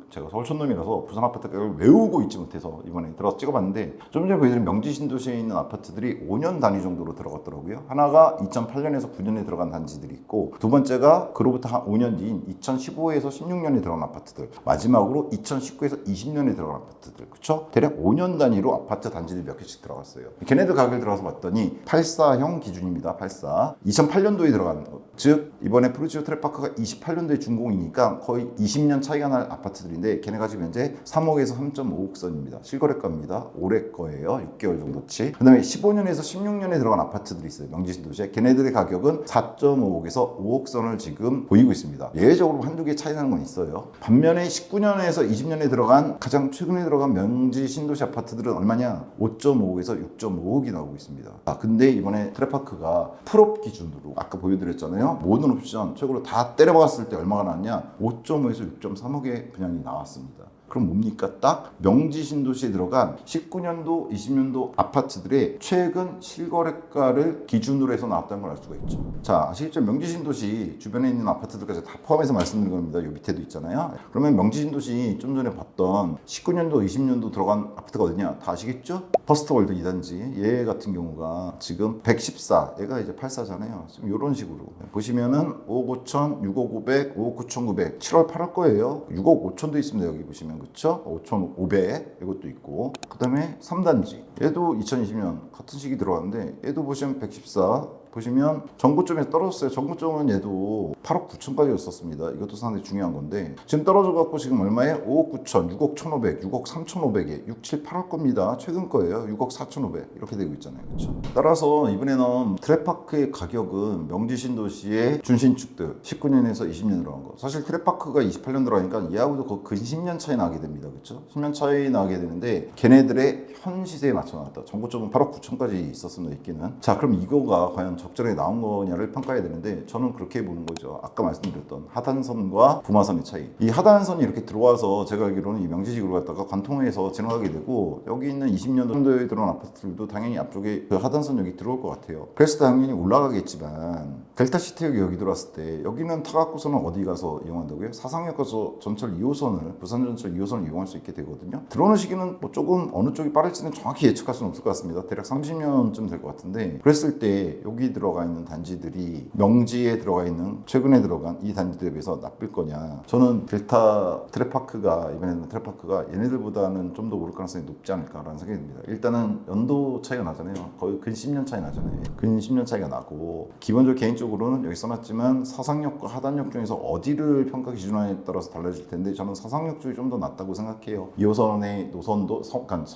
A: 제가 서울 촌놈이라서 부산 아파트 가격을 외우고 있지 못해서 이번에 들어가서 찍어봤는데 좀 전에 보여드린 명지 신도시에 있는 아파트들이 5년 단위 정도로 들어갔더라고요. 하나가 2008년에서 9년에 들어간 단지들이 있고 두 번째가 그로부터 한 5년 뒤인 2015에서 16년에 들어간 아파트들 마지막으로 2019에서 20년에 들어간 아파트들 그쵸? 대략 5년 단위로 아파트 단지들이 몇 개씩 들어갔어요. 걔네들 가격을 들어가서 봤더니 84형 기준입니다. 84 2008년도에 들어간 즉 이번에 프루지오 트레파크가 28년도에 준공이니까 거의 20년 차이가 날 아파트들인데 걔네가 지금 현재 3억에서 3.5억 선입니다. 실거래가입니다. 올해 거예요. 6개월 정도치. 그 다음에 15년에서 16년에 들어간 아파트들이 있어요. 명지신도시에. 걔네들의 가격은 4.5억에서 5억 선을 지금 보이고 있습니다. 예외적으로 한두 개 차이 나는 건 있어요. 반면에 19년에서 20년에 들어간 가장 최근에 들어간 명지신도시 아파트들은 얼마냐? 5.5억에서 6.5억이 나오고 있습니다. 근데 이번에 트레파크가 풀업 기준으로 아까 보여드렸잖아요. 모든 옵션 최고로 다 때려박았을 때 얼마가 나왔냐? 5.5에서 6.3억의 분양이 나왔습니다. 그럼 뭡니까? 딱 명지 신도시에 들어간 19년도, 20년도 아파트들의 최근 실거래가를 기준으로 해서 나왔다는 걸 알 수가 있죠. 자, 아시겠죠? 명지 신도시 주변에 있는 아파트들까지 다 포함해서 말씀드린 겁니다. 요 밑에도 있잖아요. 그러면 명지 신도시 좀 전에 봤던 19년도, 20년도 들어간 아파트가 어디냐? 다 아시겠죠? 퍼스트월드 2단지 얘 같은 경우가 지금 114, 얘가 이제 84잖아요. 지금 이런 식으로 보시면은 5억 5천, 6억 500, 5억 9천 900, 7월 8월 거예요. 6억 5천도 있습니다. 여기 보시면 그쵸? 5,500 이것도 있고 그 다음에 3단지 얘도 2020년 같은 시기 들어왔는데 얘도 보시면 114 보시면 전고점에서 떨어졌어요. 전고점은 얘도 8억 9천까지였었습니다. 이것도 상당히 중요한 건데 지금 떨어져갖고 지금 얼마에? 5억 9천, 6억 1,500, 6억 3,500에 6, 7, 8억 겁니다. 최근 거예요. 6억 4,500 이렇게 되고 있잖아요. 그렇죠? 따라서 이번에는 트랙파크의 가격은 명지 신도시의 준신축들 19년에서 20년 들어간 거. 사실 트랙파크가 28년 들어가니까 얘하고도 거의 근 10년 차이 나게 됩니다. 그렇죠? 10년 차이 나게 되는데 걔네들의 현 시세에 맞춰 나왔다. 전고점은 8억 9천까지 있었습니다. 있기는. 자, 그럼 이거가 과연 적절하게 나온 거냐를 평가해야 되는데 저는 그렇게 보는 거죠. 아까 말씀드렸던 하단선과 부마선의 차이. 이 하단선이 이렇게 들어와서 제가 알기로는 이 명지지구를 갖다가 관통해서 지나가게 되고 여기 있는 20년 정도에 들어온 아파트들도 당연히 앞쪽에 그 하단선 여기 들어올 것 같아요. 그래서 당연히 올라가겠지만 델타시티역이 여기 들어왔을 때 여기는 타갖고서는 어디 가서 이용한다고요? 사상역 가서 전철 2호선을 부산 전철 2호선을 이용할 수 있게 되거든요. 들어오는 시기는 뭐 조금 어느 쪽이 빠를지는 정확히 예측할 수는 없을 것 같습니다. 대략 30년쯤 될 것 같은데 그랬을 때 여기 들어가 있는 단지들이 명지에 들어가 있는 최근에 들어간 이 단지들에 비해서 나쁠 거냐? 저는 델타 트랙파크가 이번에는 트랙파크가 얘네들보다는 좀 더 오를 가능성이 높지 않을까라는 생각이 듭니다. 일단은 연도 차이가 나잖아요. 거의 근 10년 차이 나잖아요. 근 10년 차이가 나고 기본적으로 개인적으로는 여기 써놨지만 사상역과 하단역 중에서 어디를 평가 기준화에 따라서 달라질 텐데 저는 사상역 쪽이 좀 더 낫다고 생각해요. 2호선의 노선도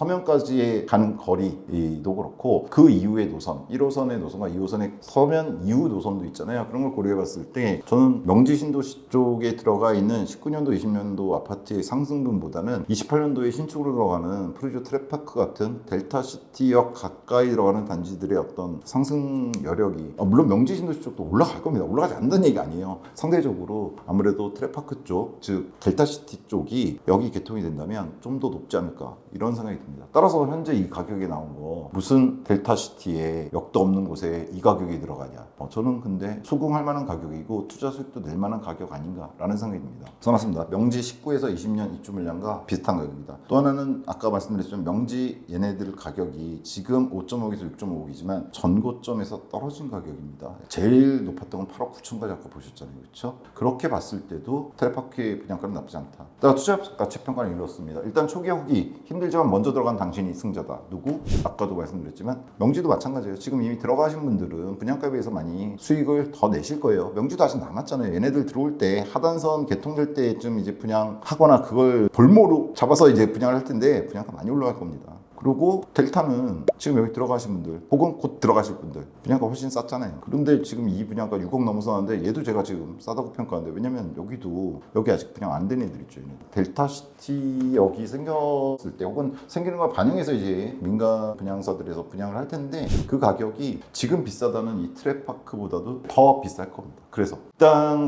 A: 서면까지의 가는 거리도 그렇고 그 이후의 노선 1호선의 노선과 2호선의 서면 이후 노선도 있잖아요. 그런 걸 고려해 봤을 때 저는 명지 신도시 쪽에 들어가 있는 19년도 20년도 아파트의 상승분보다는 28년도에 신축으로 들어가는 프리조 트랙파크 같은 델타시티역 가까이 들어가는 단지들의 어떤 상승 여력이 물론 명지 신도시 쪽도 올라갈 겁니다. 올라가지 않는다는 얘기가 아니에요. 상대적으로 아무래도 트랙파크 쪽, 즉 델타시티 쪽이 여기 개통이 된다면 좀 더 높지 않을까 이런 생각이 듭니다. 따라서 현재 이 가격에 나온 거 무슨 델타시티에 역도 없는 곳에 이 가격이 들어가냐. 저는 근데 수긍할 만한 가격이고 투자 수익도 낼 만한 가격 아닌가라는 생각이 듭니다. 써놨습니다. 명지 19에서 20년 입주 물량과 비슷한 가격입니다. 또 하나는 아까 말씀드렸지만 명지 얘네들 가격이 지금 5.5에서 6.5억이지만 전고점에서 떨어진 가격입니다. 제일 높았던 건 8억 9천까지 아까 보셨잖아요. 그렇죠? 그렇게 봤을 때도 트랙파크의 분양가는 나쁘지 않다. 제가 투자 가치 평가를 이뤘습니다. 일단 초기 후기 힘들지만 먼저 들어간 당신이 승자다. 누구? 아까도 말씀드렸지만 명지도 마찬가지예요. 지금 이미 들어가신 분들은 분양가에 비해서 많이 수익을 더 내실 거예요. 명지도 아직 남았잖아요. 얘네들 들어올 때 하단선 개통될 때쯤 이제 분양하거나 그걸 볼모로 잡아서 이제 분양을 할 텐데 분양가 많이 올라갈 겁니다. 그리고 델타는 지금 여기 들어가신 분들 혹은 곧 들어가실 분들 분양가 훨씬 쌌잖아요. 그런데 지금 이 분양가 6억 넘어서 하는데 얘도 제가 지금 싸다고 평가하는데 왜냐면 여기 아직 분양 안 된 애들 있죠. 델타시티 여기 생겼을 때 혹은 생기는 걸 반영해서 이제 민간 분양사들에서 분양을 할 텐데 그 가격이 지금 비싸다는 이 트랙파크보다도 더 비쌀 겁니다.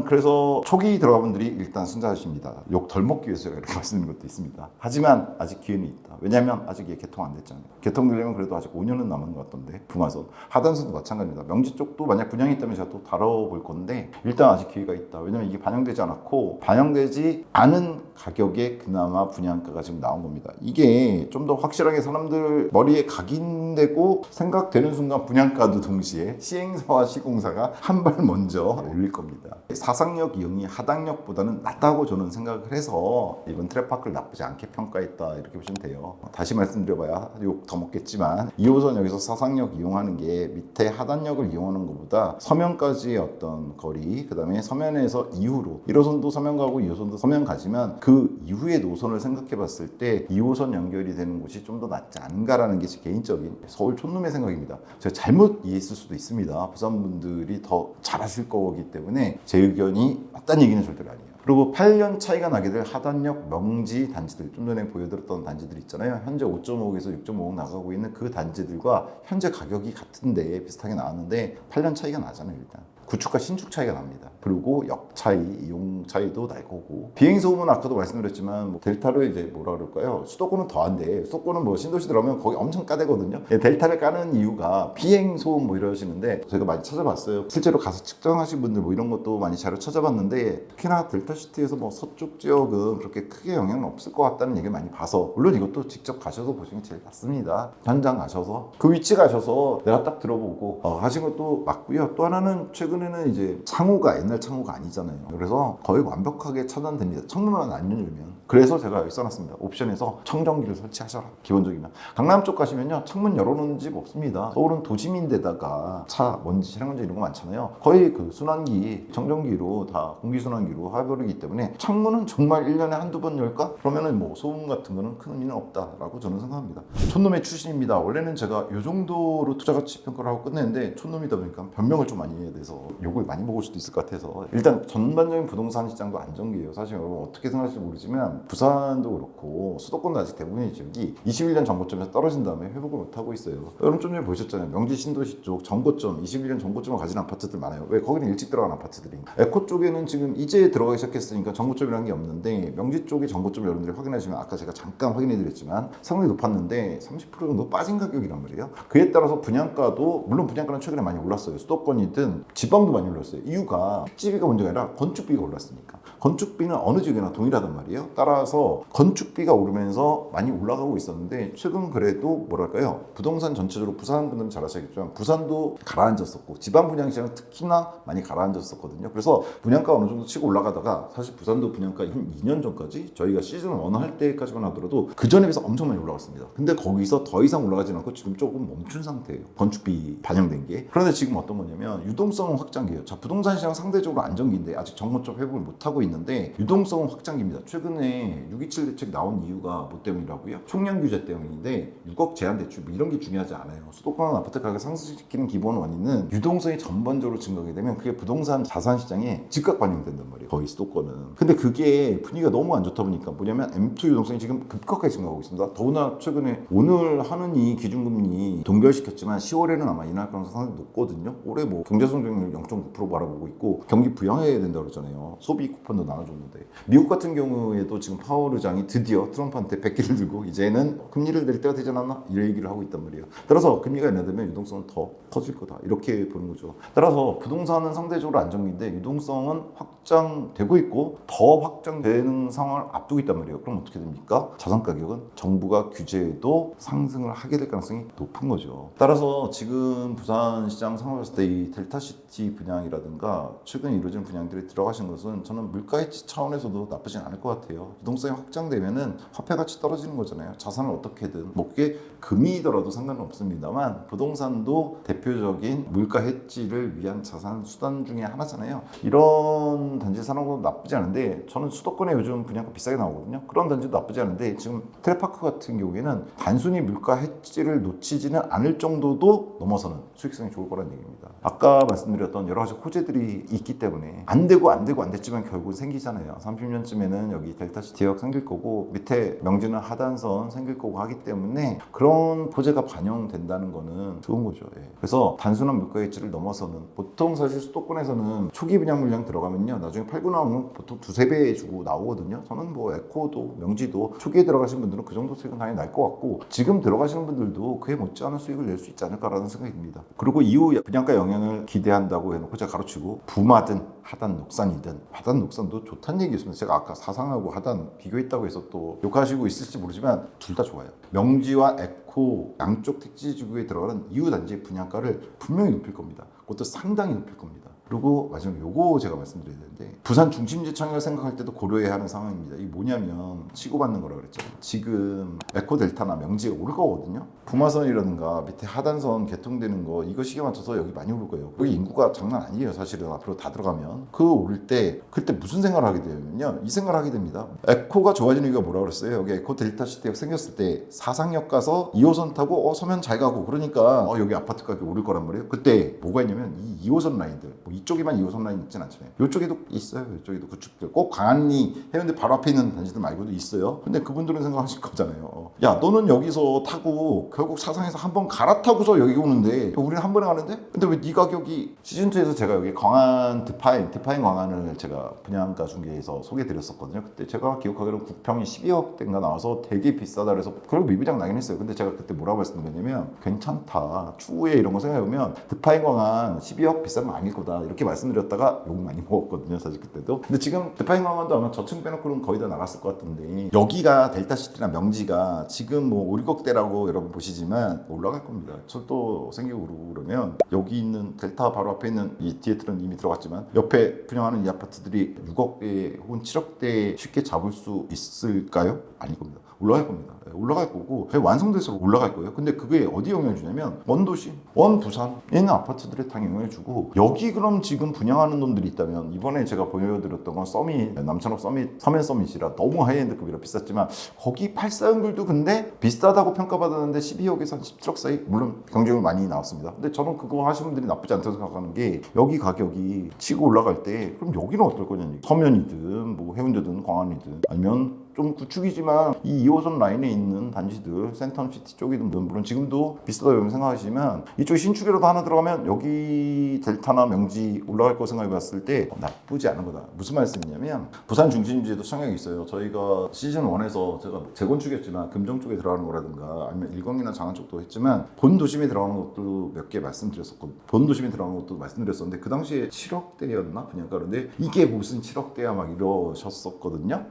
A: 그래서 초기 들어가 분들이 일단 승자하십니다. 욕 덜 먹기 위해서 제가 이렇게 말씀드리는 것도 있습니다. 하지만 아직 기회는 있다. 왜냐하면 아직 이게 개통 안 됐잖아요. 개통되려면 그래도 아직 5년은 남은 것 같던데 부마선 하단선도 마찬가지입니다. 명지 쪽도 만약 분양이 있다면 제가 또 다뤄볼 건데 일단 아직 기회가 있다. 왜냐하면 이게 반영되지 않았고 반영되지 않은 가격에 그나마 분양가가 지금 나온 겁니다. 이게 좀 더 확실하게 사람들 머리에 각인되고 생각되는 순간 분양가도 동시에 시행사와 시공사가 한 발 먼저 올릴 겁니다. 사상역 이용이 하단역보다는 낫다고 저는 생각을 해서 이번 트랙파크를 나쁘지 않게 평가했다 이렇게 보시면 돼요. 다시 말씀드려봐야 욕 더 먹겠지만 2호선 여기서 사상역 이용하는 게 밑에 하단역을 이용하는 것보다 서면까지의 어떤 거리 그 다음에 서면에서 이후로 1호선도 서면 가고 2호선도 서면 가지만 그 이후의 노선을 생각해 봤을 때 2호선 연결이 되는 곳이 좀 더 낫지 않은가라는 게 제 개인적인 서울 촌놈의 생각입니다. 제가 잘못 이해했을 수도 있습니다. 부산 분들이 더 잘하실 거기 때문에 제 의견이 맞다는 얘기는 절대로 아니에요. 그리고 8년 차이가 나게 될 하단역 명지 단지들 좀 전에 보여드렸던 단지들 있잖아요. 현재 5.5억에서 6.5억 나가고 있는 그 단지들과 현재 가격이 같은데 비슷하게 나왔는데 8년 차이가 나잖아요. 일단 구축과 신축 차이가 납니다. 그리고 역 차이, 이용 차이도 날 거고 비행소음은 아까도 말씀드렸지만 뭐 델타를 이제 뭐라 그럴까요? 수도권은 더한데 수도권은 뭐 신도시 들어가면 거기 엄청 까대거든요. 델타를 까는 이유가 비행소음 뭐 이러시는데 제가 많이 찾아봤어요. 실제로 가서 측정하신 분들 뭐 이런 것도 많이 자료 찾아봤는데 특히나 델타시티에서 뭐 서쪽 지역은 그렇게 크게 영향은 없을 것 같다는 얘기를 많이 봐서 물론 이것도 직접 가셔서 보시는 게 제일 낫습니다. 현장 가셔서 그 위치 가셔서 내가 딱 들어보고 하신 것도 맞고요. 또 하나는 최근에는 이제 상호가 옛날 옛날 창호가 아니잖아요. 그래서 거의 완벽하게 차단됩니다. 창문만 안 열면. 그래서 제가 여기 써놨습니다. 옵션에서 청정기를 설치하셔라. 기본적이면. 강남 쪽 가시면요, 창문 열어놓은 집 없습니다. 서울은 도심인데다가 차, 먼지, 차량 먼지 이런 거 많잖아요. 거의 그 순환기, 청정기로 다 공기순환기로 해버리기 때문에 창문은 정말 1년에 한두 번 열까? 그러면은 뭐 소음 같은 거는 큰 의미는 없다라고 저는 생각합니다. 촌놈의 출신입니다. 원래는 제가 이 정도로 투자가치 평가를 하고 끝냈는데 촌놈이다 보니까 변명을 좀 많이 해야 돼서 욕을 많이 먹을 수도 있을 것 같아서 일단 전반적인 부동산 시장도 안정기예요. 사실 여러분 어떻게 생각하실지 모르지만 부산도 그렇고 수도권도 아직 대부분의 지역이 21년 전고점에서 떨어진 다음에 회복을 못하고 있어요. 여러분 좀 전에 보셨잖아요. 명지 신도시 쪽 전고점 21년 전고점을 가진 아파트들 많아요. 왜? 거기는 일찍 들어간 아파트들이. 에코 쪽에는 지금 이제 들어가기 시작했으니까 전고점이라는 게 없는데 명지 쪽이 전고점 여러분들이 확인하시면 아까 제가 잠깐 확인해 드렸지만 상당히 높았는데 30% 정도 빠진 가격이란 말이에요. 그에 따라서 분양가도 물론 분양가는 최근에 많이 올랐어요. 수도권이든 지방도 많이 올랐어요. 이유가 택지비가 문제가 아니라 건축비가 올랐으니까. 건축비는 어느 지역이나 동일하단 말이에요. 따라서 건축비가 오르면서 많이 올라가고 있었는데 최근 그래도 뭐랄까요, 부동산 전체적으로 부산 분들은 잘 아시겠지만 부산도 가라앉았었고 지방 분양시장은 특히나 많이 가라앉았었거든요. 그래서 분양가 어느 정도 치고 올라가다가 사실 부산도 분양가 한 2년 전까지 저희가 시즌 1 할 때까지만 하더라도 그 전에 비해서 엄청 많이 올라갔습니다. 근데 거기서 더 이상 올라가지 않고 지금 조금 멈춘 상태예요. 건축비 반영된 게. 그런데 지금 어떤 거냐면 유동성 확장기예요. 자, 부동산 시장 상대적으로 안정기인데 아직 정모적 회복을 못하고 있는데 유동성 확장기입니다. 최근에 627 대책 나온 이유가 뭐 때문이라고요? 총량 규제 때문인데 6억 제한 대출 뭐 이런 게 중요하지 않아요. 수도권 아파트 가격 상승시키는 기본 원인은 유동성이 전반적으로 증가하게 되면 그게 부동산 자산 시장에 즉각 반영된단 말이에요. 거의 수도권은. 근데 그게 분위기가 너무 안 좋다 보니까 뭐냐면 M2 유동성이 지금 급격하게 증가하고 있습니다. 더구나 최근에 오늘 하는 이 기준금리 동결시켰지만 10월에는 아마 인할 가능성이 상당히 높거든요. 올해 뭐 경제성장률 0.9% 바라보고 있고 경기 부양해야 된다고 그러잖아요. 소비 쿠폰도 나눠줬는데 미국 같은 경우에도 지금 파월 의장이 드디어 트럼프한테 백기를 들고 이제는 금리를 내릴 때가 되지 않았나? 이런 얘기를 하고 있단 말이에요. 따라서 금리가 인하되면 유동성은 더 커질 거다. 이렇게 보는 거죠. 따라서 부동산은 상대적으로 안정기인데 유동성은 확장되고 있고 더 확장되는 상황을 앞두고 있단 말이에요. 그럼 어떻게 됩니까? 자산 가격은 정부가 규제해도 상승을 하게 될 가능성이 높은 거죠. 따라서 지금 부산 시장 상황을 봤을 때 이 델타시티 분양이라든가 최근에 이루어진 분양들이 들어가신 것은 저는 물가해치 차원에서도 나쁘진 않을 것 같아요. 유동성이 확장되면은 화폐 가치 떨어지는 거잖아요. 자산을 어떻게든 뭐 그게 금이더라도 상관은 없습니다만 부동산도 대표적인 물가 해지를 위한 자산 수단 중에 하나잖아요. 이런 단지 사는 건 나쁘지 않은데 저는 수도권에 요즘 분양가 비싸게 나오거든요. 그런 단지도 나쁘지 않은데 지금 테레파크 같은 경우에는 단순히 물가 해지를 놓치지는 않을 정도도 넘어서는 수익성이 좋을 거라는 얘기입니다. 아까 말씀드렸던 여러 가지 호재들이 있기 때문에 안 되고 안 됐지만 결국은 생기잖아요. 30년쯤에는 여기 델타시티역 생길 거고 밑에 명지는 하단선 생길 거고 하기 때문에 그런 호재가 반영된다는 거는 좋은 거죠. 예. 그래서 단순한 물가 해지를 넘어서는 보통 사실 수도권에서는 초기 분양 물량 들어가면요 나중에 팔고 나오면 보통 2-3배 주고 나오거든요. 저는 뭐 에코도 명지도 초기에 들어가신 분들은 그 정도 수익은 당연히 날 것 같고 지금 들어가시는 분들도 그에 못지않은 수익을 낼 수 있지 않을까라는 생각이 듭니다. 그리고 이후 분양가 영향을 기대한다고 해놓고 제가 가로치고 부마든 하단 녹산이든 하단 녹산도 좋다는 얘기였습니다. 제가 아까 사상하고 하단 비교했다고 해서 또 욕하시고 있을지 모르지만 둘 다 좋아요. 명지와 에코 양쪽 택지지구에 들어가는 이후 단지의 분양가를 분명히 높일 겁니다. 그것도 상당히 높일 겁니다. 그리고 마지막으로 요거 제가 말씀드려야 되는데 부산 중심지청을 생각할 때도 고려해야 하는 상황입니다. 이게 뭐냐면 치고받는 거라 그랬잖아요. 지금 에코델타나 명지가 오를 거거든요. 부마선이라든가 밑에 하단선 개통되는 거 이거 시기에 맞춰서 여기 많이 오를 거예요. 여기 인구가 장난 아니에요. 사실은 앞으로 다 들어가면 그 오를 때 그때 무슨 생각을 하게 되냐면요. 이 생각을 하게 됩니다. 에코가 좋아지는 이유가 뭐라 그랬어요? 여기 에코델타시티가 생겼을 때 사상역 가서 2호선 타고 서면 잘 가고 그러니까 여기 아파트 가격이 오를 거란 말이에요. 그때 뭐가 있냐면 이 2호선 라인들 뭐 이쪽에만 2호선 라인 있진 않잖아요. 이쪽에도 있어요. 이쪽에도 구축들 꼭 광안리 해운대 바로 앞에 있는 단지들 말고도 있어요. 근데 그분들은 생각하실 거잖아요. 야 너는 여기서 타고 결국 사상에서 한번 갈아타고서 여기 오는데 우리는 한 번에 가는데? 근데 왜 네 가격이 시즌2에서 제가 여기 광안 디파인 광안을 제가 분양가 중개에서 소개해드렸었거든요. 그때 제가 기억하기로는 국평이 12억대인가 나와서 되게 비싸다 그래서 그리고 미비장 나긴 했어요. 근데 제가 그때 뭐라고 말씀드렸냐면 괜찮다. 추후에 이런 거 생각해보면 디파인 광안 12억 비싼 거 아닐 거다. 이렇게 말씀드렸다가 욕 많이 먹었거든요, 사실 그때도. 근데 지금 대파인강원도 아마 저층 빼놓고는 거의 다 나갔을 것 같은데, 여기가 델타시티나 명지가 지금 뭐 오리곡대라고 여러분 보시지만 올라갈 겁니다. 철도 생기고 그러고 그러면 여기 있는 델타 바로 앞에 있는 이 디에트는 이미 들어갔지만 옆에 분양하는 이 아파트들이 6억대 혹은 7억대에 쉽게 잡을 수 있을까요? 아닐 겁니다. 올라갈 겁니다. 올라갈 거고 완성돼서 올라갈 거예요. 근데 그게 어디 영향을 주냐면 원도시, 원부산에 있는 아파트들에 다 영향을 주고, 여기 그럼 지금 분양하는 놈들이 있다면, 이번에 제가 보여드렸던 건 서밋, 남천업 서밋, 서면 서밋이라 너무 하이엔드급이라 비쌌지만 거기 84연글도 근데 비싸다고 평가받았는데 12억에서 17억 사이, 물론 경쟁률 많이 나왔습니다. 근데 저는 그거 하시는 분들이 나쁘지 않다고 생각하는 게, 여기 가격이 치고 올라갈 때 그럼 여기는 어떨 거냐, 서면이든 뭐 해운대든 광안이든 아니면 좀 구축이지만 이 2호선 라인에 있는 단지들, 센텀시티 쪽이든 물론 지금도 비싸다고 생각하시지만 이쪽 신축이라도 하나 들어가면 여기 델타나 명지 올라갈 거 생각해 봤을 때 나쁘지 않은 거다. 무슨 말씀이냐면 부산 중심지에도 청약이 있어요. 저희가 시즌 1에서 제가 재건축이었지만 금정 쪽에 들어가는 거라든가 아니면 일광이나 장안 쪽도 했지만 본 도심에 들어가는 것도 몇 개 말씀드렸었거든요. 본 도심에 들어가는 것도 말씀드렸었는데 그 당시에 7억대였나? 분양가. 그런데 이게 무슨 7억대야 막 이러셨었거든요.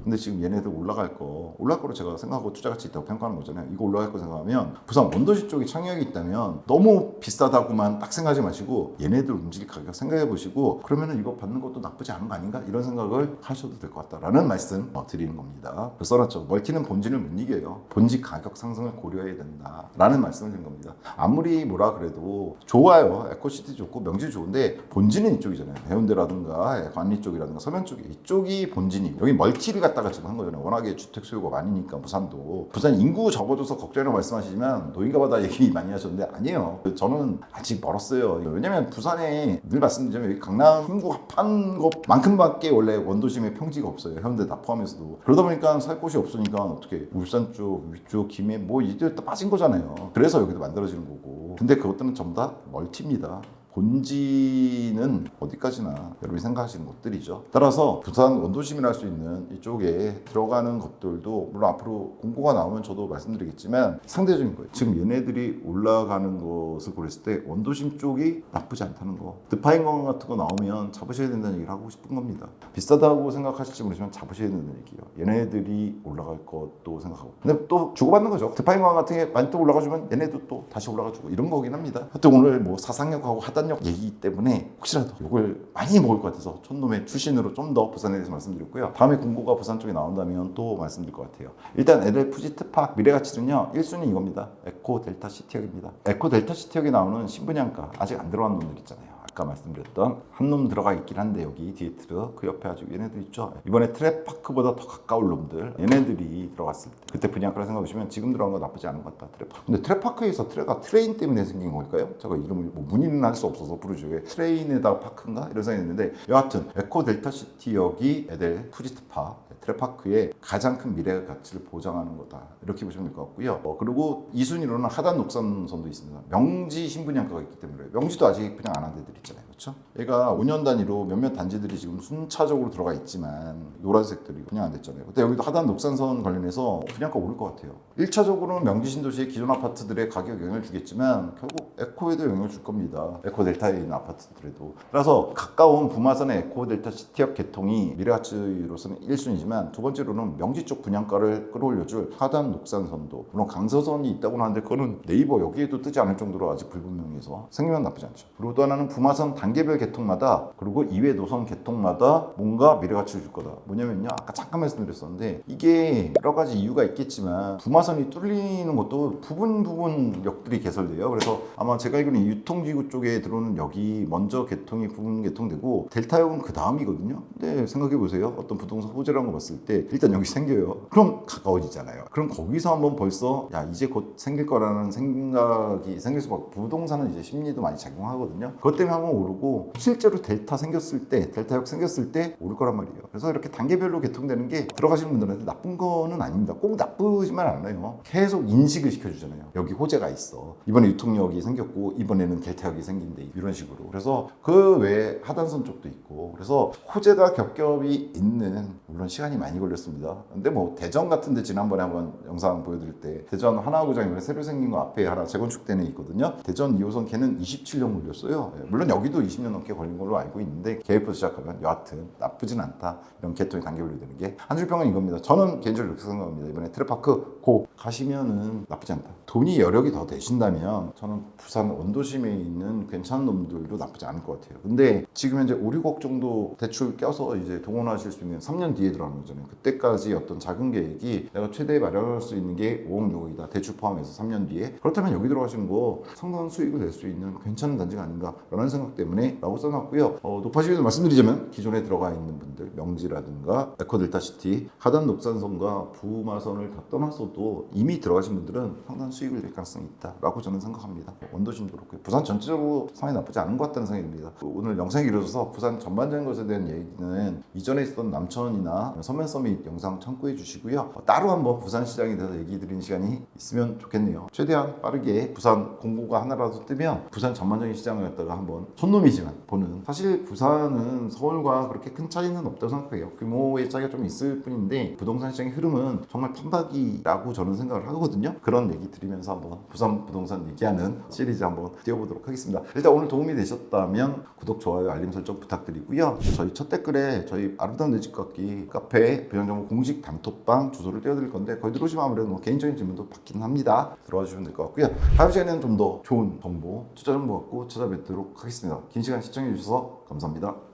A: 근데 지금 얘네들 올라갈 거로 제가 생각하고 투자 가치 있다고 평가하는 거잖아요. 이거 올라갈 거 생각하면 부산 원도시 쪽이 청약이 있다면 너무 비싸다고만 딱 생각하지 마시고 얘네들 움직일 가격 생각해 보시고, 그러면은 이거 받는 것도 나쁘지 않은 거 아닌가, 이런 생각을 하셔도 될 것 같다라는 말씀 드리는 겁니다. 써놨죠. 멀티는 본진을 못 이겨요. 본진 가격 상승을 고려해야 된다라는 말씀을 드린 겁니다. 아무리 뭐라 그래도 좋아요. 에코시티 좋고 명지 좋은데 본진은 이쪽이잖아요. 해운대라든가 관리 쪽이라든가 서면 쪽이, 이쪽이 본진이, 여기 멀티를 갖다가 지금 한 거잖아요. 워낙에 주택 수요가 많으니까. 부산도 부산 인구 적어져서 걱정이라고 말씀하시지만 노인가마다 얘기 많이 하셨는데 아니에요. 저는 아직 멀었어요. 왜냐면 부산에 늘 말씀드리면 여기 강남 인구 합한 것만큼밖에 원래 원도심에 평지가 없어요. 해운대 다 포함해서도. 그러다 보니까 살 곳이 없으니까 어떻게 울산 쪽, 위쪽, 김해 뭐 이제 다 빠진 거잖아요. 그래서 여기도 만들어지는 거고. 근데 그것들은 전부 다 멀티입니다. 본지는 어디까지나 여러분이 생각하시는 것들이죠. 따라서 부산 원도심이라 할 수 있는 이쪽에 들어가는 것들도 물론 앞으로 공고가 나오면 저도 말씀드리겠지만 상대적인 거예요. 지금 얘네들이 올라가는 것을 고렸을 때 원도심 쪽이 나쁘지 않다는 거, 드파인강 같은 거 나오면 잡으셔야 된다는 얘기를 하고 싶은 겁니다. 비싸다고 생각하실지 모르지만 잡으셔야 된다는 얘기예요. 얘네들이 올라갈 것도 생각하고, 근데 또 주고받는 거죠. 드파인강 같은 게 많이 또 올라가주면 얘네도 또 다시 올라가주고 이런 거긴 합니다. 하여튼 오늘 뭐 사상력하고 하단 얘기 때문에 혹시라도 이걸 많이 먹을 것 같아서 촌놈의 출신으로 좀 더 부산에 대해서 말씀드렸고요. 다음에 공고가 부산 쪽에 나온다면 또 말씀드릴 것 같아요. 일단 LA 푸지트팍 미래가치는요 1순위 이겁니다. 에코 델타 시티역입니다. 에코 델타 시티역에 나오는 신분양가 아직 안 들어간 놈들 있잖아요. 아까 말씀드렸던 한 놈 들어가 있긴 한데 여기 디에트르 그 옆에 아주 얘네들 있죠. 이번에 트랩파크보다 더 가까운 놈들, 얘네들이 들어갔을 때 그때 분양가를 생각해보시면 지금 들어간 거 나쁘지 않은 것 같다. 트랩파크. 근데 트랩파크에서 트레가 트레인 때문에 생긴 걸까요? 제가 이름을 뭐 문의는 할 수 없어서 부르죠. 왜 트레인에다가 파크인가? 이런 생각이 했는데 여하튼 에코 델타 시티역이 에델 푸지트파 트랩파크의 가장 큰 미래 가치를 보장하는 거다. 이렇게 보시면 될 것 같고요. 그리고 2순위로는 하단 녹선선도 있습니다. 명지 신분양가가 있기 때문에 명지도 아직 분양 안 한 데들 있잖아요. 그렇죠? 얘가 5년 단위로 몇몇 단지들이 지금 순차적으로 들어가 있지만 노란색들이 분양 안 됐잖아요. 근데 여기도 하단 녹선선 관련해서 분양가 오를 것 같아요. 1차적으로는 명지 신도시의 기존 아파트들의 가격 영향을 주겠지만 결국 에코에도 영향을 줄 겁니다. 에코 델타에 있는 아파트들에도. 그래서 가까운 부마산의 에코 델타 시티역 개통이 미래가치로서는 1순위지만 두 번째로는 명지 쪽 분양가를 끌어올려줄 하단 녹산선도, 물론 강서선이 있다고 하는데 그거는 네이버 여기에도 뜨지 않을 정도로 아직 불분명해서 생기면 나쁘지 않죠. 그리고 또 하나는 부마선 단계별 개통마다 그리고 이외 노선 개통마다 뭔가 미래가치를 줄 거다. 뭐냐면요, 아까 잠깐 말씀드렸었는데 이게 여러 가지 이유가 있겠지만 부마선이 뚫리는 것도 부분 역들이 개설돼요. 그래서 아마 제가 알기로는 유통지구 쪽에 들어오는 역이 먼저 개통이 부분 개통되고 델타역은 그 다음이거든요. 근데 생각해 보세요. 어떤 부동산 호재라는 거 봤을 때 일단 여기 생겨요. 그럼 가까워지잖아요. 그럼 거기서 한번 벌써 야 이제 곧 생길 거라는 생각이 생길 수밖에. 부동산은 이제 심리도 많이 작용하거든요. 그것 때문에 한번 오르고 실제로 델타 생겼을 때, 델타역 생겼을 때 오를 거란 말이에요. 그래서 이렇게 단계별로 개통되는 게 들어가시는 분들한테 나쁜 거는 아닙니다. 꼭 나쁘지만 않아요. 계속 인식을 시켜주잖아요. 여기 호재가 있어. 이번에 유통역이 생겼고 이번에는 개태학이 생긴데 이런 식으로. 그래서 그 외에 하단선 쪽도 있고 그래서 호재가 겹겹이 있는 물론 시간이 많이 걸렸습니다. 근데 뭐 대전 같은데 지난번에 한번 영상 보여드릴 때 대전 하나구장 이번에 새로 생긴 거 앞에 하나 재건축되는 있거든요. 대전 2호선 걔는 27년 걸렸어요. 물론 여기도 20년 넘게 걸린 걸로 알고 있는데 계획부터 시작하면 여하튼 나쁘진 않다. 이런 개통이 단계 분류되는 게 한 줄 평은 이겁니다. 저는 개인적으로 이렇게 생각합니다. 이번에 테레파크 고 가시면은 나쁘지 않다. 돈이 여력이 더 되신다면 저는 부산 원도심에 있는 괜찮은 놈들도 나쁘지 않을 것 같아요. 근데 지금 현재 5, 6억 정도 대출 껴서 이제 동원하실 수 있는 3년 뒤에 들어가는 거잖아요. 그때까지 어떤 작은 계획이 내가 최대 마련할 수 있는 게 5억, 6억이다. 대출 포함해서 3년 뒤에. 그렇다면 여기 들어가시는 거 상당한 수익을 낼 수 있는 괜찮은 단지가 아닌가라는 생각 때문에 라고 써놨고요. 높아시면서 말씀드리자면 기존에 들어가 있는 분들 명지라든가 에코델타시티 하단 녹산선과 부마선을 다 떠나서도 이미 들어가신 분들은 상당한 수익을 낼 가능성이 있다라고 저는 생각합니다. 원도심도 그렇고 부산 전체적으로 상황이 나쁘지 않은 것 같다는 생각이 듭니다. 오늘 영상이 길어져서 부산 전반적인 것에 대한 얘기는 이전에 있었던 남천이나 서면 서밋 영상 참고해 주시고요. 따로 한번 부산 시장에 대해서 얘기 드리는 시간이 있으면 좋겠네요. 최대한 빠르게 부산 공고가 하나라도 뜨면 부산 전반적인 시장을 갖다가 한번 촌놈이지만 보는 사실 부산은 서울과 그렇게 큰 차이는 없다고 생각해요. 규모의 차이가 좀 있을 뿐인데 부동산 시장의 흐름은 정말 판박이라고 저는 생각을 하거든요. 그런 얘기 드리면서 한번 부산 부동산 얘기하는 시리즈 한번 띄워보도록 하겠습니다. 일단 오늘 도움이 되셨다면 구독, 좋아요, 알림 설정 부탁드리고요. 저희 첫 댓글에 저희 아름다운 내 집 갖기 카페 배영정보 공식 단톡방 주소를 띄워드릴 건데 거기 들어오시면 아무래도 뭐 개인적인 질문도 받긴 합니다. 들어와 주시면 될 것 같고요. 다음 시간에는 좀 더 좋은 정보, 투자 정보 갖고 찾아뵙도록 하겠습니다. 긴 시간 시청해 주셔서 감사합니다.